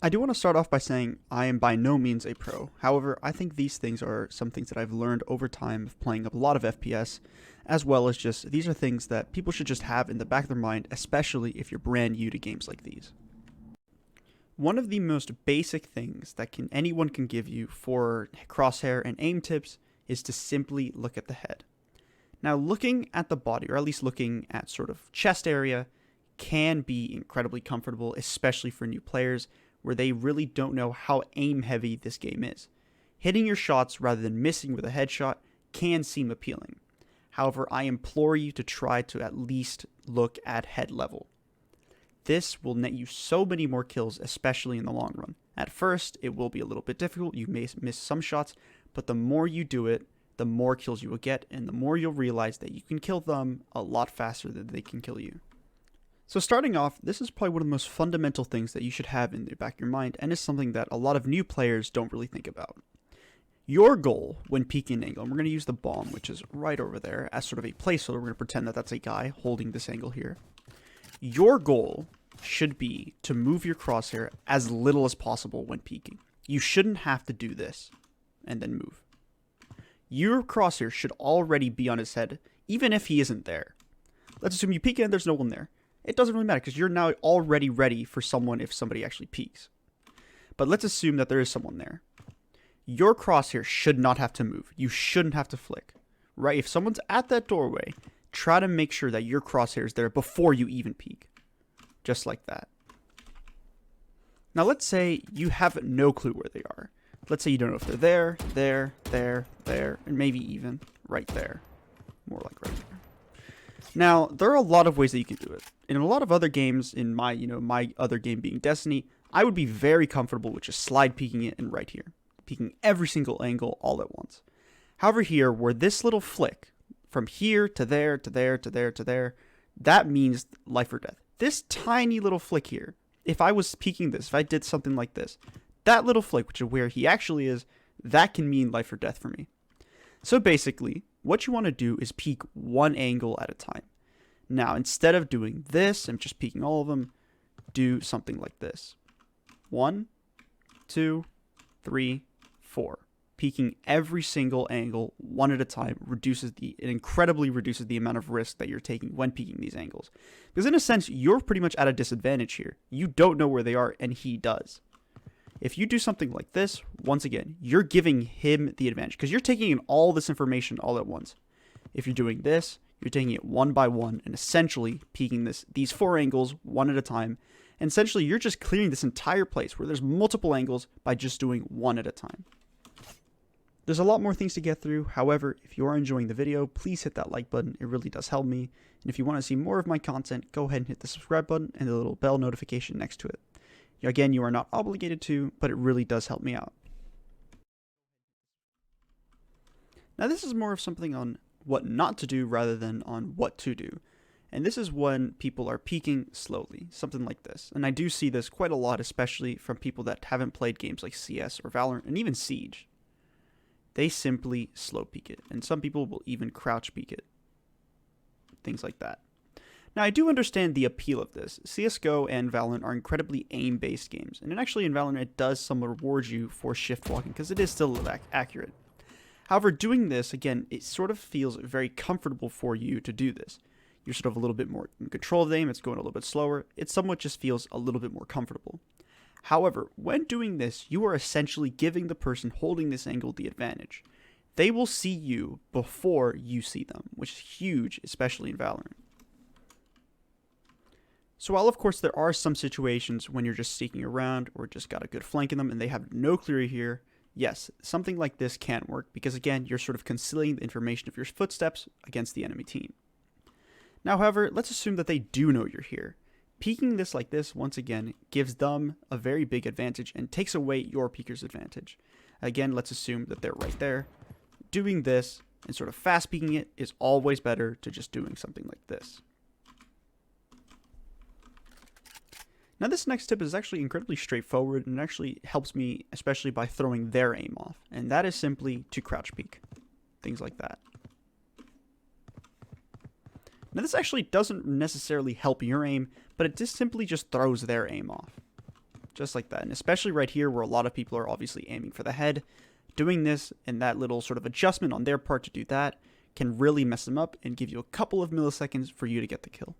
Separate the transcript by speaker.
Speaker 1: I do want to start off by saying I am by no means a pro. However, I think these things are some things that I've learned over time of playing a lot of FPS, as well as just these are things that people should just have in the back of their mind, especially if you're brand new to games like these. One of the most basic things that anyone can give you for crosshair and aim tips is to simply look at the head. Now, looking at the body, or at least looking at sort of chest area, can be incredibly comfortable, especially for new players, where they really don't know how aim heavy this game is. Hitting your shots rather than missing with a headshot can seem appealing. However, I implore you to try to at least look at head level. This will net you so many more kills, especially in the long run. At first, it will be a little bit difficult, you may miss some shots, but the more you do it, the more kills you will get, and the more you'll realize that you can kill them a lot faster than they can kill you. So starting off, this is probably one of the most fundamental things that you should have in the back of your mind, and is something that a lot of new players don't really think about. Your goal when peeking an angle, and we're going to use the bomb, which is right over there, as sort of a placeholder. We're going to pretend that that's a guy holding this angle here. Your goal should be to move your crosshair as little as possible when peeking. You shouldn't have to do this and then move. Your crosshair should already be on his head, even if he isn't there. Let's assume you peek and there's no one there. It doesn't really matter because you're now already ready for someone if somebody actually peeks. But let's assume that there is someone there. Your crosshair should not have to move. You shouldn't have to flick. Right? If someone's at that doorway, try to make sure that your crosshair is there before you even peek. Just like that. Now let's say you have no clue where they are. Let's say you don't know if they're there, and maybe even right there. More like right there. Now, there are a lot of ways that you can do it. In a lot of other games, in my other game being Destiny, I would be very comfortable with just slide peeking it and right here. Peeking every single angle all at once. However here, where this little flick, from here to there, to there, to there, to there, that means life or death. This tiny little flick here, if I was peeking this, if I did something like this, that little flick, which is where he actually is, that can mean life or death for me. So basically, what you want to do is peek one angle at a time. Now, instead of doing this and just peeking all of them, do something like this. 1, 2, 3, 4. Peeking every single angle one at a time it incredibly reduces the amount of risk that you're taking when peeking these angles. Because in a sense, you're pretty much at a disadvantage here. You don't know where they are, and he does. If you do something like this, once again, you're giving him the advantage because you're taking in all this information all at once. If you're doing this, you're taking it one by one and essentially peeking these 4 angles one at a time. And essentially, you're just clearing this entire place where there's multiple angles by just doing one at a time. There's a lot more things to get through. However, if you are enjoying the video, please hit that like button. It really does help me. And if you want to see more of my content, go ahead and hit the subscribe button and the little bell notification next to it. Again, you are not obligated to, but it really does help me out. Now this is more of something on what not to do rather than on what to do. And this is when people are peeking slowly, something like this. And I do see this quite a lot, especially from people that haven't played games like CS or Valorant and even Siege. They simply slow peek it, and some people will even crouch peek it. Things like that. Now, I do understand the appeal of this. CSGO and Valorant are incredibly aim-based games, and actually in Valorant it does somewhat reward you for shift walking because it is still accurate. However, doing this, again, it sort of feels very comfortable for you to do this. You're sort of a little bit more in control of the aim, it's going a little bit slower, it somewhat just feels a little bit more comfortable. However, when doing this, you are essentially giving the person holding this angle the advantage. They will see you before you see them, which is huge, especially in Valorant. So while of course there are some situations when you're just sneaking around or just got a good flank in them and they have no clue you're here, yes, something like this can work because again, you're sort of concealing the information of your footsteps against the enemy team. Now, however, let's assume that they do know you're here. Peeking this like this, once again, gives them a very big advantage and takes away your peeker's advantage. Again, let's assume that they're right there. Doing this and sort of fast peeking it is always better to just doing something like this. Now this next tip is actually incredibly straightforward and actually helps me especially by throwing their aim off. And that is simply to crouch peek. Things like that. Now this actually doesn't necessarily help your aim, but it just simply throws their aim off. just like that. And especially right here where a lot of people are obviously aiming for the head, doing this and that little sort of adjustment on their part to do that can really mess them up and give you a couple of milliseconds for you to get the kill.